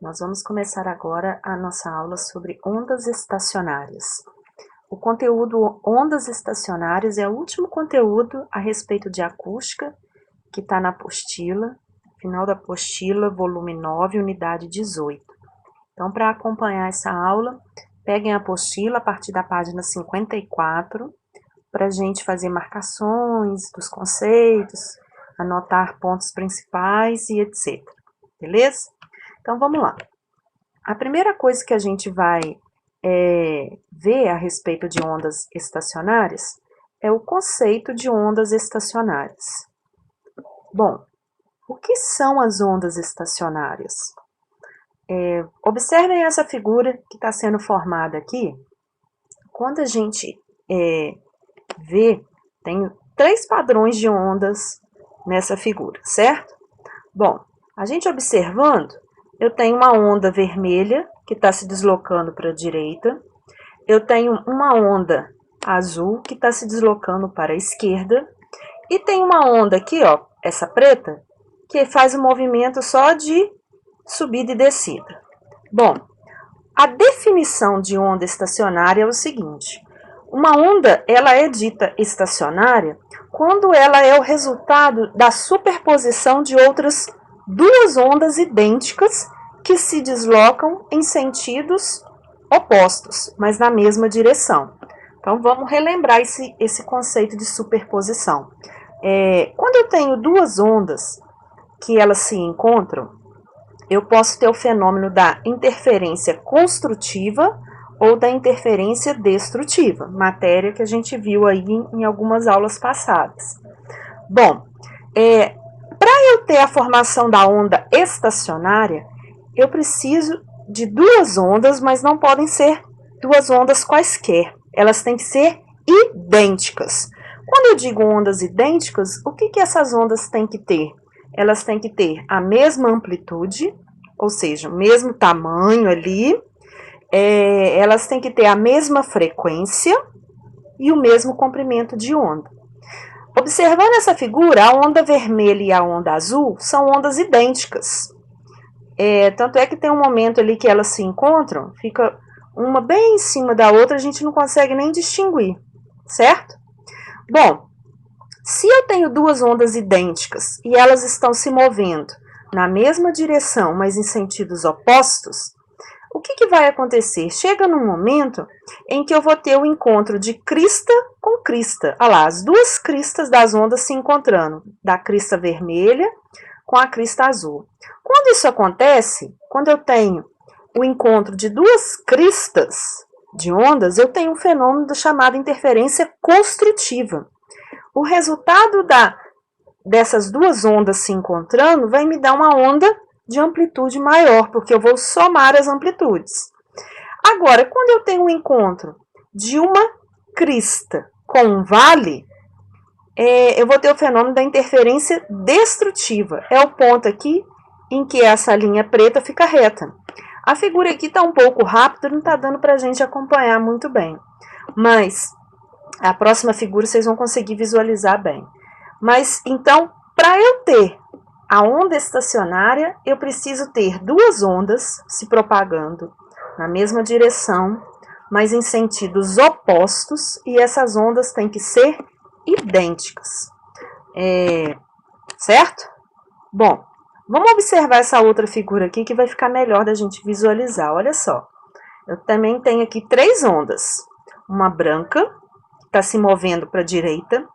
Nós vamos começar agora a nossa aula sobre ondas estacionárias. O conteúdo ondas estacionárias é o último conteúdo a respeito de acústica, que está na apostila, final da apostila, volume 9, unidade 18. Então, para acompanhar essa aula, peguem a apostila a partir da página 54, para a gente fazer marcações dos conceitos, anotar pontos principais e etc. Beleza? Então, vamos lá. A primeira coisa que a gente vai ver a respeito de ondas estacionárias é o conceito de ondas estacionárias. Bom, o que são as ondas estacionárias? Observem essa figura que está sendo formada aqui. Quando a gente vê, tem 3 padrões de ondas nessa figura, certo? Bom, a gente observando, eu tenho uma onda vermelha que está se deslocando para a direita, eu tenho uma onda azul que está se deslocando para a esquerda, e tem uma onda aqui, ó, essa preta, que faz um movimento só de subida e descida. Bom, a definição de onda estacionária é o seguinte: uma onda, ela é dita estacionária quando ela é o resultado da superposição de outras duas ondas idênticas que se deslocam em sentidos opostos, mas na mesma direção. Então, vamos relembrar esse conceito de superposição. Quando eu tenho duas ondas que elas se encontram, eu posso ter o fenômeno da interferência construtiva ou da interferência destrutiva, matéria que a gente viu aí em algumas aulas passadas. Bom, para eu ter a formação da onda estacionária, eu preciso de duas ondas, mas não podem ser duas ondas quaisquer. Elas têm que ser idênticas. Quando eu digo ondas idênticas, o que essas ondas têm que ter? Elas têm que ter a mesma amplitude, ou seja, o mesmo tamanho ali, elas têm que ter a mesma frequência e o mesmo comprimento de onda. Observando essa figura, a onda vermelha e a onda azul são ondas idênticas. Tanto é que tem um momento ali que elas se encontram, fica uma bem em cima da outra, a gente não consegue nem distinguir, certo? Bom, se eu tenho duas ondas idênticas e elas estão se movendo na mesma direção, mas em sentidos opostos, o que vai acontecer? Chega num momento em que eu vou ter o encontro de crista com crista. Olha lá, as duas cristas das ondas se encontrando, da crista vermelha com a crista azul. Quando isso acontece, quando eu tenho o encontro de duas cristas de ondas, eu tenho um fenômeno chamado interferência construtiva. O resultado dessas duas ondas se encontrando vai me dar uma onda de amplitude maior, porque eu vou somar as amplitudes. Agora, quando eu tenho um encontro de uma crista com um vale, eu vou ter o fenômeno da interferência destrutiva. É o ponto aqui em que essa linha preta fica reta. A figura aqui está um pouco rápida, não está dando para a gente acompanhar muito bem. Mas a próxima figura vocês vão conseguir visualizar bem. Mas, então, para eu ter a onda estacionária, eu preciso ter duas ondas se propagando na mesma direção, mas em sentidos opostos, e essas ondas têm que ser idênticas. Certo? Bom, vamos observar essa outra figura aqui que vai ficar melhor da gente visualizar. Olha só, eu também tenho aqui 3 ondas. Uma branca, que está se movendo para a direita,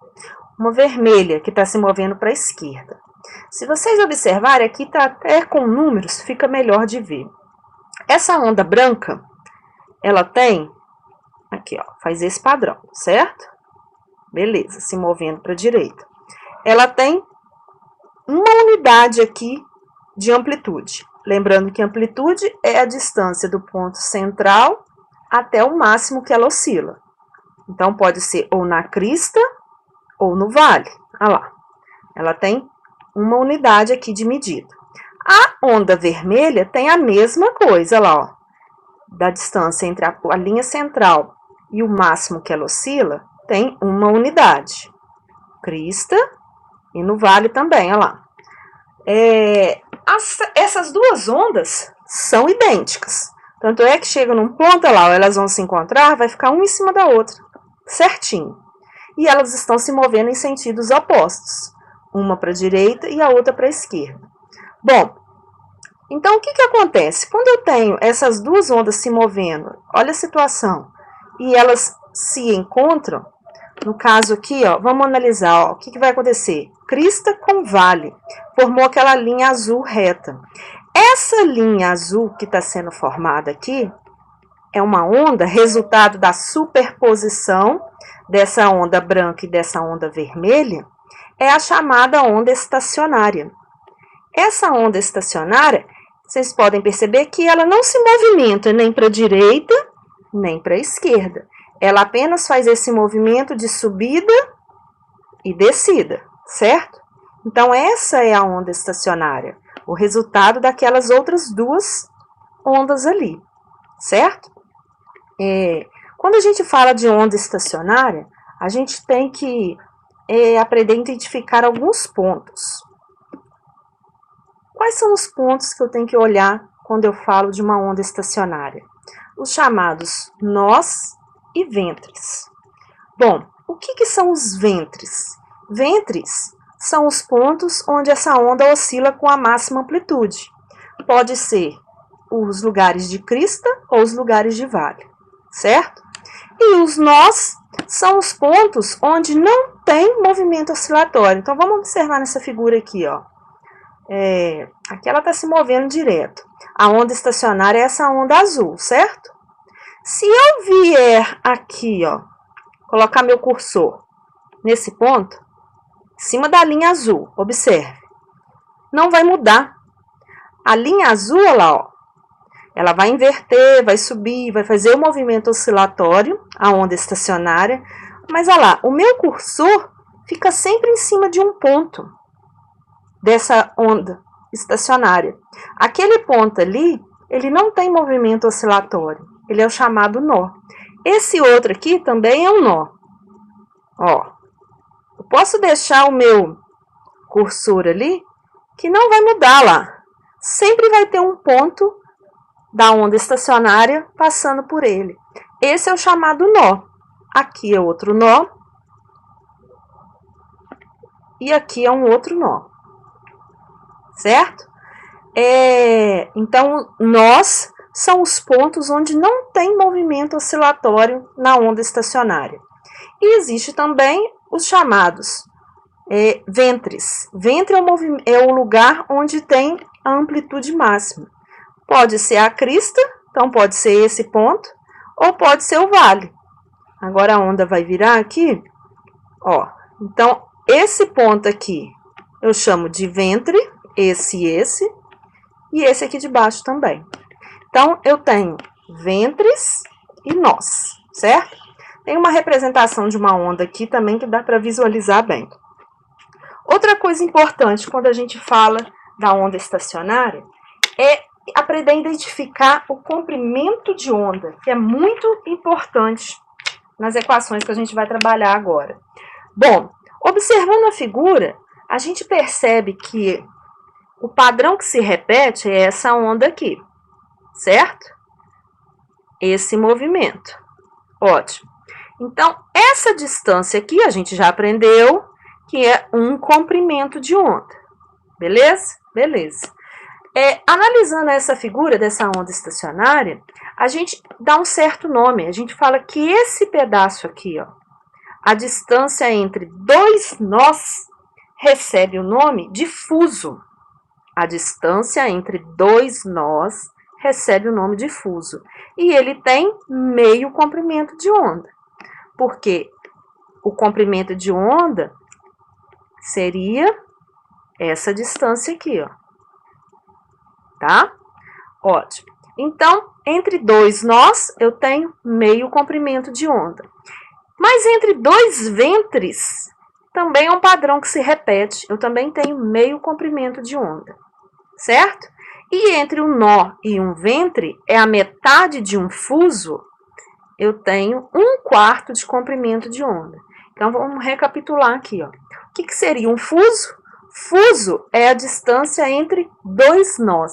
uma vermelha, que está se movendo para a esquerda. Se vocês observarem, aqui está até com números, fica melhor de ver. Essa onda branca, ela tem, aqui ó, faz esse padrão, certo? Beleza, se movendo para a direita. Ela tem uma unidade aqui de amplitude. Lembrando que amplitude é a distância do ponto central até o máximo que ela oscila. Então, pode ser ou na crista ou no vale. Olha lá, ela tem uma unidade aqui de medida. A onda vermelha tem a mesma coisa, lá, ó, da distância entre a linha central e o máximo que ela oscila, tem uma unidade. Crista e no vale também, olha lá. Essas duas ondas são idênticas. Tanto é que chega num ponto lá, elas vão se encontrar, vai ficar uma em cima da outra, certinho. E elas estão se movendo em sentidos opostos, uma para a direita e a outra para a esquerda. Bom, então o que acontece? Quando eu tenho essas duas ondas se movendo, olha a situação, e elas se encontram, no caso aqui, ó, vamos analisar, ó, o que vai acontecer? Crista com vale, formou aquela linha azul reta. Essa linha azul que está sendo formada aqui é uma onda resultado da superposição dessa onda branca e dessa onda vermelha, é a chamada onda estacionária. Essa onda estacionária, vocês podem perceber que ela não se movimenta nem para a direita, nem para a esquerda. Ela apenas faz esse movimento de subida e descida, certo? Então, essa é a onda estacionária, o resultado daquelas outras duas ondas ali, certo? Quando a gente fala de onda estacionária, a gente tem que aprender a identificar alguns pontos. Quais são os pontos que eu tenho que olhar quando eu falo de uma onda estacionária? Os chamados nós e ventres. Bom, o que são os ventres? Ventres são os pontos onde essa onda oscila com a máxima amplitude. Pode ser os lugares de crista ou os lugares de vale, certo? E os nós são os pontos onde não tem movimento oscilatório. Então, vamos observar nessa figura aqui, ó. Aqui ela está se movendo direto. A onda estacionária é essa onda azul, certo? Se eu vier aqui, ó, colocar meu cursor nesse ponto, em cima da linha azul, observe, não vai mudar. A linha azul, olha lá, ó, ela vai inverter, vai subir, vai fazer o movimento oscilatório, a onda estacionária, mas olha lá, o meu cursor fica sempre em cima de um ponto dessa onda estacionária. Aquele ponto ali, ele não tem movimento oscilatório, ele é o chamado nó. Esse outro aqui também é um nó. Ó, eu posso deixar o meu cursor ali, que não vai mudar lá. Sempre vai ter um ponto da onda estacionária passando por ele. Esse é o chamado nó. Aqui é outro nó. E aqui é um outro nó. Certo? Então, nós são os pontos onde não tem movimento oscilatório na onda estacionária. E existe também os chamados ventres. Ventre é o lugar onde tem a amplitude máxima. Pode ser a crista, então pode ser esse ponto, ou pode ser o vale. Agora a onda vai virar aqui, ó. Então, esse ponto aqui eu chamo de ventre, esse, e esse aqui de baixo também. Então, eu tenho ventres e nós, certo? Tem uma representação de uma onda aqui também que dá para visualizar bem. Outra coisa importante quando a gente fala da onda estacionária é aprender a identificar o comprimento de onda, que é muito importante nas equações que a gente vai trabalhar agora. Bom, observando a figura, a gente percebe que o padrão que se repete é essa onda aqui, certo? Esse movimento. Ótimo. Então, essa distância aqui a gente já aprendeu que é um comprimento de onda. Beleza? Beleza. Analisando essa figura dessa onda estacionária, a gente dá um certo nome. A gente fala que esse pedaço aqui, ó, a distância entre dois nós, recebe o nome de fuso. A distância entre dois nós recebe o nome de fuso. E ele tem meio comprimento de onda. Porque o comprimento de onda seria essa distância aqui, ó. Tá? Ótimo. Então, entre dois nós, eu tenho meio comprimento de onda. Mas entre dois ventres, também é um padrão que se repete. Eu também tenho meio comprimento de onda. Certo? E entre um nó e um ventre, é a metade de um fuso, eu tenho 1/4 de comprimento de onda. Então, vamos recapitular aqui, ó. O que seria um fuso? Fuso é a distância entre dois nós.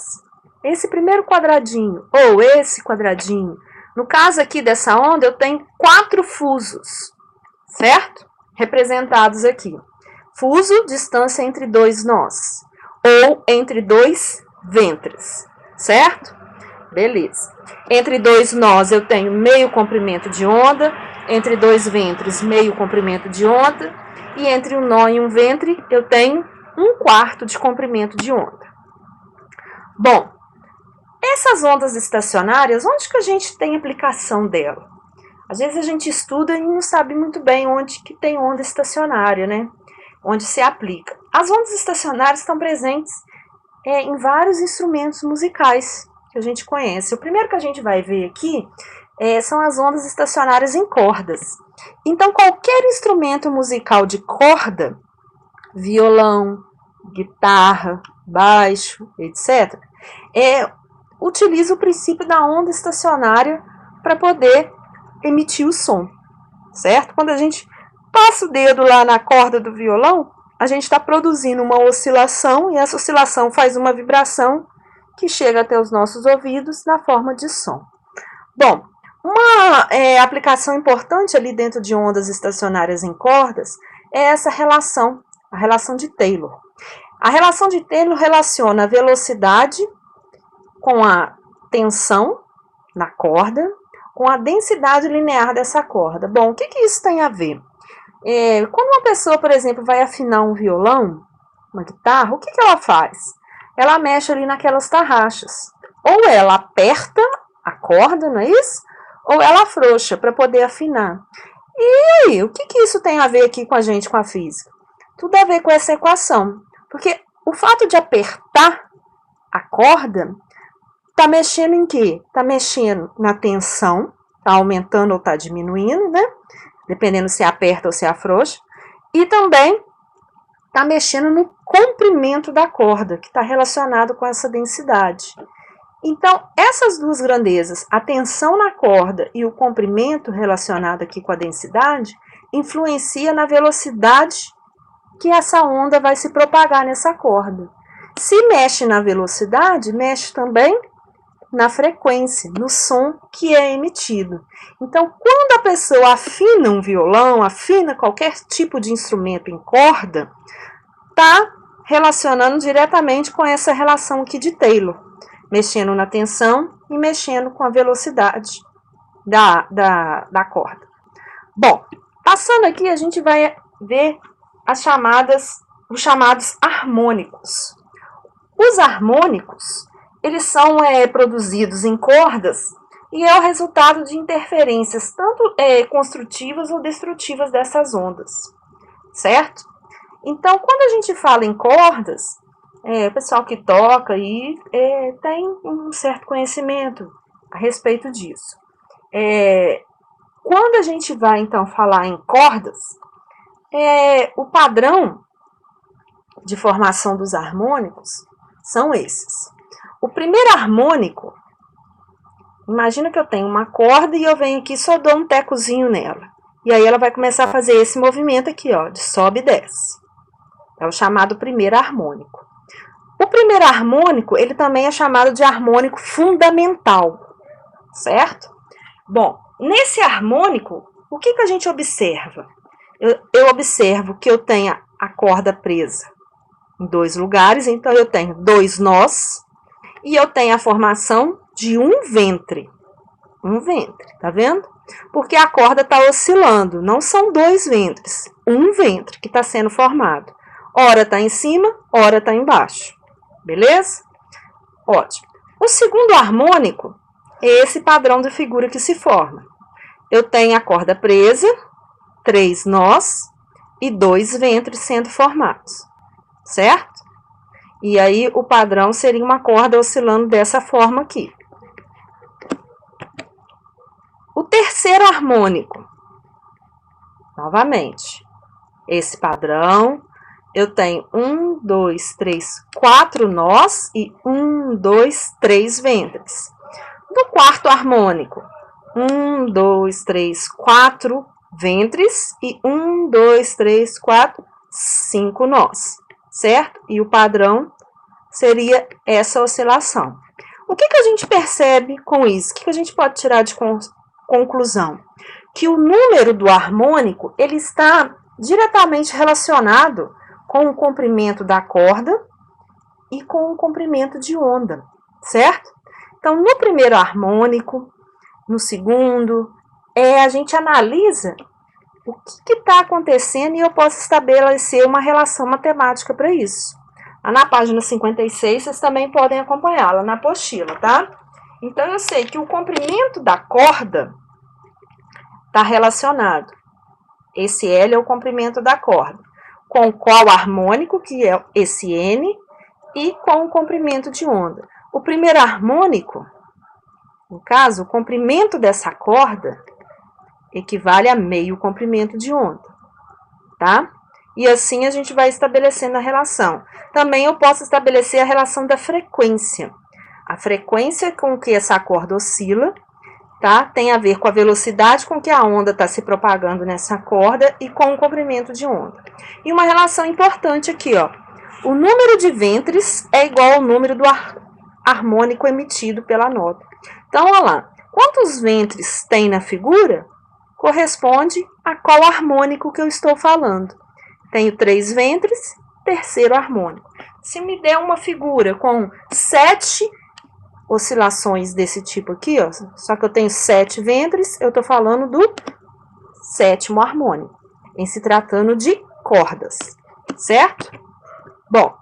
esse primeiro quadradinho ou esse quadradinho. No caso aqui dessa onda, eu tenho 4 fusos, certo? Representados aqui. Fuso, distância entre 2 nós, ou entre 2 ventres, certo? Beleza. Entre 2 nós eu tenho meio comprimento de onda, entre 2 ventres meio comprimento de onda, e entre um nó e um ventre eu tenho 1/4 de comprimento de onda. Bom, essas ondas estacionárias, onde que a gente tem aplicação dela? Às vezes a gente estuda e não sabe muito bem onde que tem onda estacionária, né? Onde se aplica. As ondas estacionárias estão presentes em vários instrumentos musicais que a gente conhece. O primeiro que a gente vai ver aqui são as ondas estacionárias em cordas. Então, qualquer instrumento musical de corda, violão, guitarra, baixo, etc., utiliza o princípio da onda estacionária para poder emitir o som, certo? Quando a gente passa o dedo lá na corda do violão, a gente está produzindo uma oscilação e essa oscilação faz uma vibração que chega até os nossos ouvidos na forma de som. Bom, uma aplicação importante ali dentro de ondas estacionárias em cordas é essa relação, a relação de Taylor. A relação de Taylor relaciona a velocidade com a tensão na corda, com a densidade linear dessa corda. Bom, o que isso tem a ver? Quando uma pessoa, por exemplo, vai afinar um violão, uma guitarra, o que ela faz? Ela mexe ali naquelas tarraxas. Ou ela aperta a corda, não é isso? Ou ela afrouxa para poder afinar. E aí, o que isso tem a ver aqui com a gente, com a física? Tudo a ver com essa equação. Porque o fato de apertar a corda está mexendo em quê? Está mexendo na tensão, está aumentando ou está diminuindo, né? Dependendo se aperta ou se afrouxa. E também está mexendo no comprimento da corda, que está relacionado com essa densidade. Então, essas duas grandezas, a tensão na corda e o comprimento relacionado aqui com a densidade, influencia na velocidade que essa onda vai se propagar nessa corda. Se mexe na velocidade, mexe também na frequência, no som que é emitido. Então, quando a pessoa afina um violão, afina qualquer tipo de instrumento em corda, está relacionando diretamente com essa relação aqui de Taylor, mexendo na tensão e mexendo com a velocidade da corda. Bom, passando aqui, a gente vai ver os chamados harmônicos. Os harmônicos, eles são produzidos em cordas e é o resultado de interferências tanto construtivas ou destrutivas dessas ondas, certo? Então, quando a gente fala em cordas, o pessoal que toca aí tem um certo conhecimento a respeito disso. Quando a gente vai, então, falar em cordas, o padrão de formação dos harmônicos são esses. O primeiro harmônico, imagina que eu tenho uma corda e eu venho aqui e só dou um tecozinho nela. E aí ela vai começar a fazer esse movimento aqui, ó, de sobe e desce. É o chamado primeiro harmônico. O primeiro harmônico, ele também é chamado de harmônico fundamental, certo? Bom, nesse harmônico, o que a gente observa? Eu observo que eu tenho a corda presa em 2 lugares, então eu tenho 2 nós e eu tenho a formação de um ventre. Um ventre, tá vendo? Porque a corda está oscilando, não são 2 ventres, um ventre que está sendo formado. Ora está em cima, ora está embaixo. Beleza? Ótimo. O segundo harmônico é esse padrão de figura que se forma. Eu tenho a corda presa, 3 nós e 2 ventres sendo formados, certo? E aí o padrão seria uma corda oscilando dessa forma aqui. O terceiro harmônico, novamente, esse padrão, eu tenho 1, 2, 3, 4 nós e 1, 2, 3 ventres. No quarto harmônico, 1, 2, 3, 4 ventres e 1, 2, 3, 4, 5 nós, certo? E o padrão seria essa oscilação. O que a gente percebe com isso? O que a gente pode tirar de conclusão? Que o número do harmônico ele está diretamente relacionado com o comprimento da corda e com o comprimento de onda, certo? Então, no primeiro harmônico, no segundo, a gente analisa o que está acontecendo e eu posso estabelecer uma relação matemática para isso. Na página 56, vocês também podem acompanhá-la na apostila, tá? Então, eu sei que o comprimento da corda está relacionado. Esse L é o comprimento da corda. Com qual harmônico, que é esse N, e com o comprimento de onda. O primeiro harmônico, no caso, o comprimento dessa corda equivale a meio comprimento de onda, tá? E assim a gente vai estabelecendo a relação. Também eu posso estabelecer a relação da frequência. A frequência com que essa corda oscila, tá? Tem a ver com a velocidade com que a onda está se propagando nessa corda e com o comprimento de onda. E uma relação importante aqui, ó. O número de ventres é igual ao número do harmônico emitido pela nota. Então, olha lá. Quantos ventres tem na figura? Corresponde a qual harmônico que eu estou falando. Tenho 3 ventres, terceiro harmônico. Se me der uma figura com 7 oscilações desse tipo aqui, ó, só que eu tenho 7 ventres, eu estou falando do 7º harmônico, em se tratando de cordas, certo? Bom,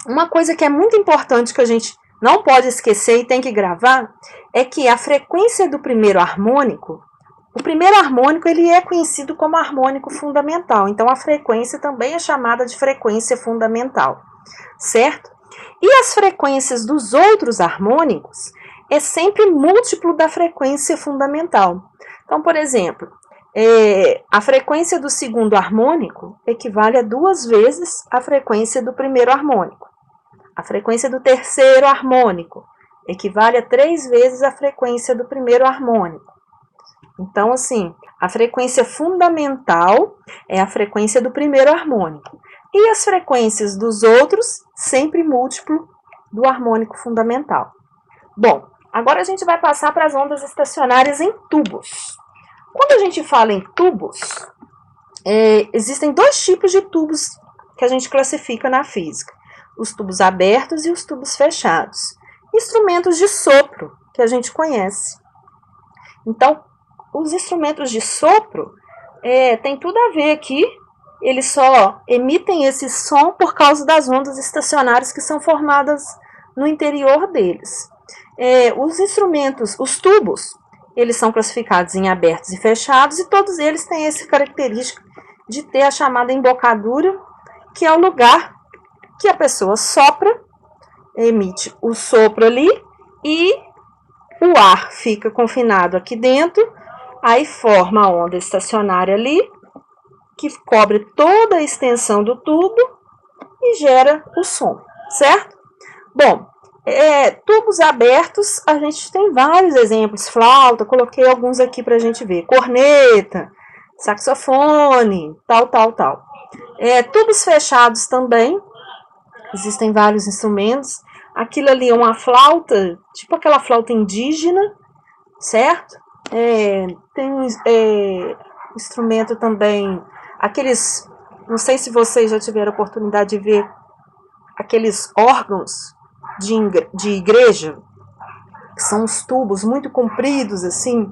uma coisa que é muito importante que a gente não pode esquecer e tem que gravar é que a frequência do primeiro harmônico, o primeiro harmônico ele é conhecido como harmônico fundamental, então a frequência também é chamada de frequência fundamental, certo? E as frequências dos outros harmônicos é sempre múltiplo da frequência fundamental. Então, por exemplo, a frequência do segundo harmônico equivale a 2 vezes a frequência do primeiro harmônico. A frequência do terceiro harmônico equivale a 3 vezes a frequência do primeiro harmônico. Então, assim, a frequência fundamental é a frequência do primeiro harmônico. E as frequências dos outros, sempre múltiplo do harmônico fundamental. Bom, agora a gente vai passar para as ondas estacionárias em tubos. Quando a gente fala em tubos, existem 2 tipos de tubos que a gente classifica na física. Os tubos abertos e os tubos fechados. Instrumentos de sopro, que a gente conhece. Então, os instrumentos de sopro tem tudo a ver aqui. Eles só emitem esse som por causa das ondas estacionárias que são formadas no interior deles. Os instrumentos, os tubos, eles são classificados em abertos e fechados e todos eles têm essa característica de ter a chamada embocadura, que é o lugar que a pessoa sopra, emite o sopro ali e o ar fica confinado aqui dentro, aí forma a onda estacionária ali, que cobre toda a extensão do tubo e gera o som, certo? Bom, tubos abertos, a gente tem vários exemplos, flauta, coloquei alguns aqui para a gente ver, corneta, saxofone, tal. Tubos fechados também, existem vários instrumentos, aquilo ali é uma flauta, tipo aquela flauta indígena, certo? Tem instrumento também, aqueles, não sei se vocês já tiveram a oportunidade de ver aqueles órgãos de igreja, que são os tubos muito compridos assim,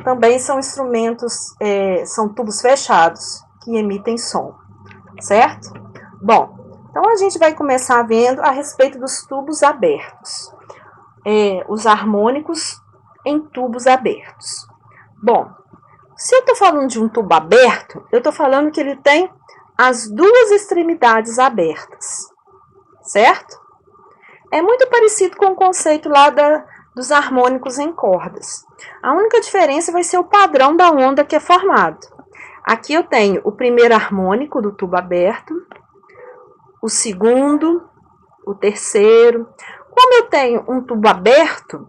também são instrumentos, são tubos fechados, que emitem som, certo? Bom, então a gente vai começar vendo a respeito dos tubos abertos, os harmônicos em tubos abertos. Bom, se eu estou falando de um tubo aberto, eu estou falando que ele tem as 2 extremidades abertas, certo? É muito parecido com o conceito lá dos harmônicos em cordas. A única diferença vai ser o padrão da onda que é formado. Aqui eu tenho o primeiro harmônico do tubo aberto, o segundo, o terceiro. Como eu tenho um tubo aberto,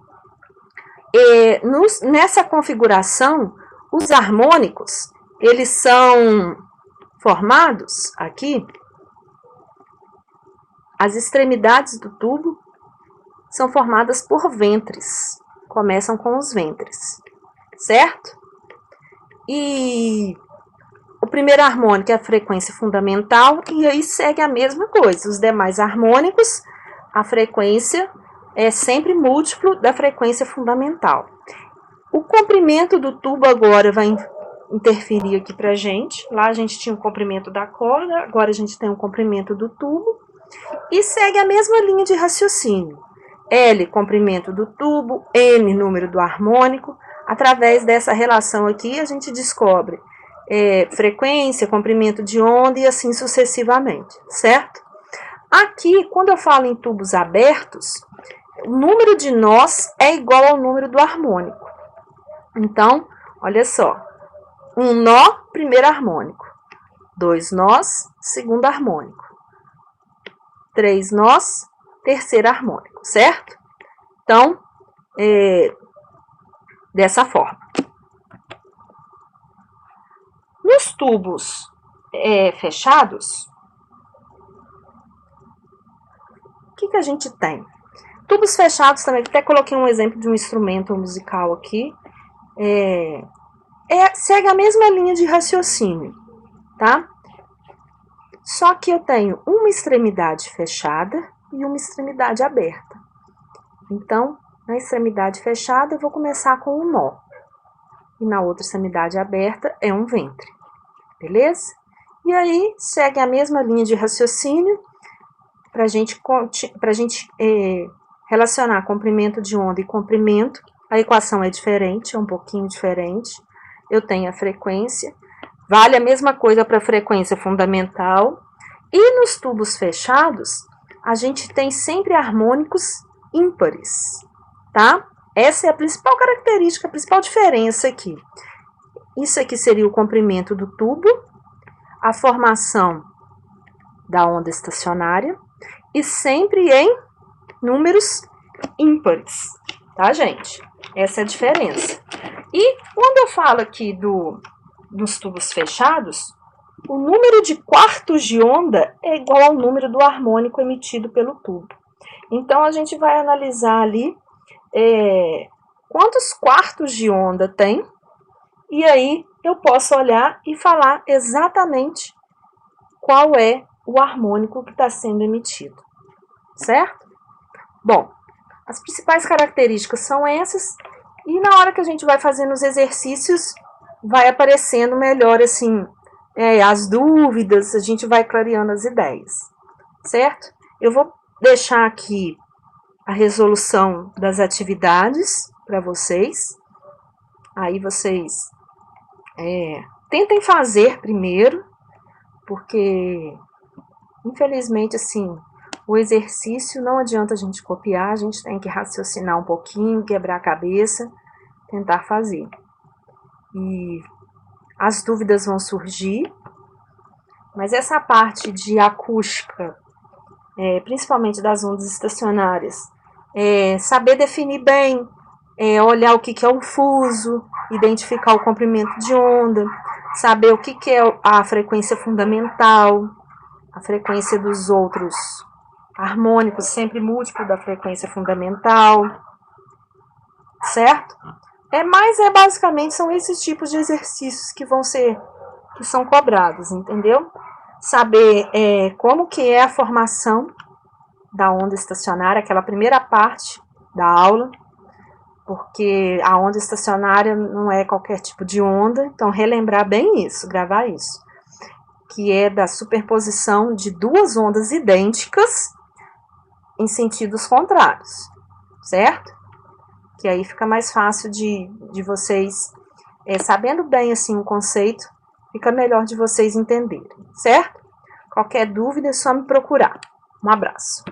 nessa configuração, os harmônicos, eles são formados aqui, as extremidades do tubo são formadas por ventres. Começam com os ventres, certo? E o primeiro harmônico é a frequência fundamental, e aí segue a mesma coisa. Os demais harmônicos, a frequência é sempre múltiplo da frequência fundamental. O comprimento do tubo agora vai interferir aqui pra gente. Lá a gente tinha o comprimento da corda, agora a gente tem o comprimento do tubo. E segue a mesma linha de raciocínio. L, comprimento do tubo, N, número do harmônico. Através dessa relação aqui, a gente descobre frequência, comprimento de onda e assim sucessivamente, certo? Aqui, quando eu falo em tubos abertos, o número de nós é igual ao número do harmônico. Então, olha só, um nó, primeiro harmônico, 2 nós, segundo harmônico, 3 nós, terceiro harmônico, certo? Então, dessa forma. Nos tubos fechados, o que a gente tem? Tubos fechados também, até coloquei um exemplo de um instrumento musical aqui, segue a mesma linha de raciocínio, tá? Só que eu tenho uma extremidade fechada e uma extremidade aberta. Então, na extremidade fechada, eu vou começar com um nó. E na outra extremidade aberta é um ventre. Beleza? E aí, segue a mesma linha de raciocínio para a gente relacionar comprimento de onda e comprimento. A equação é diferente, é um pouquinho diferente. Eu tenho a frequência. Vale a mesma coisa para a frequência fundamental. E nos tubos fechados, a gente tem sempre harmônicos ímpares, tá? Essa é a principal característica, a principal diferença aqui. Isso aqui seria o comprimento do tubo, a formação da onda estacionária e sempre em números ímpares, tá, gente? Essa é a diferença. E quando eu falo aqui dos tubos fechados, o número de quartos de onda é igual ao número do harmônico emitido pelo tubo. Então, a gente vai analisar ali quantos quartos de onda tem, e aí eu posso olhar e falar exatamente qual é o harmônico que está sendo emitido, certo? Bom, as principais características são essas, e na hora que a gente vai fazendo os exercícios, vai aparecendo melhor, assim, as dúvidas, a gente vai clareando as ideias, certo? Eu vou deixar aqui a resolução das atividades para vocês, aí vocês tentem fazer primeiro, porque, infelizmente, assim, o exercício não adianta a gente copiar, a gente tem que raciocinar um pouquinho, quebrar a cabeça, tentar fazer. E as dúvidas vão surgir, mas essa parte de acústica, principalmente das ondas estacionárias, saber definir bem, olhar o que é o fuso, identificar o comprimento de onda, saber o que é a frequência fundamental, a frequência dos outros harmônicos, sempre múltiplo da frequência fundamental, certo? Mas basicamente são esses tipos de exercícios que são cobrados, entendeu? Saber como que é a formação da onda estacionária, aquela primeira parte da aula, porque a onda estacionária não é qualquer tipo de onda, então relembrar bem isso, gravar isso, que é da superposição de duas ondas idênticas em sentidos contrários, certo? Que aí fica mais fácil de vocês, sabendo bem assim o conceito, fica melhor de vocês entenderem, certo? Qualquer dúvida é só me procurar. Um abraço.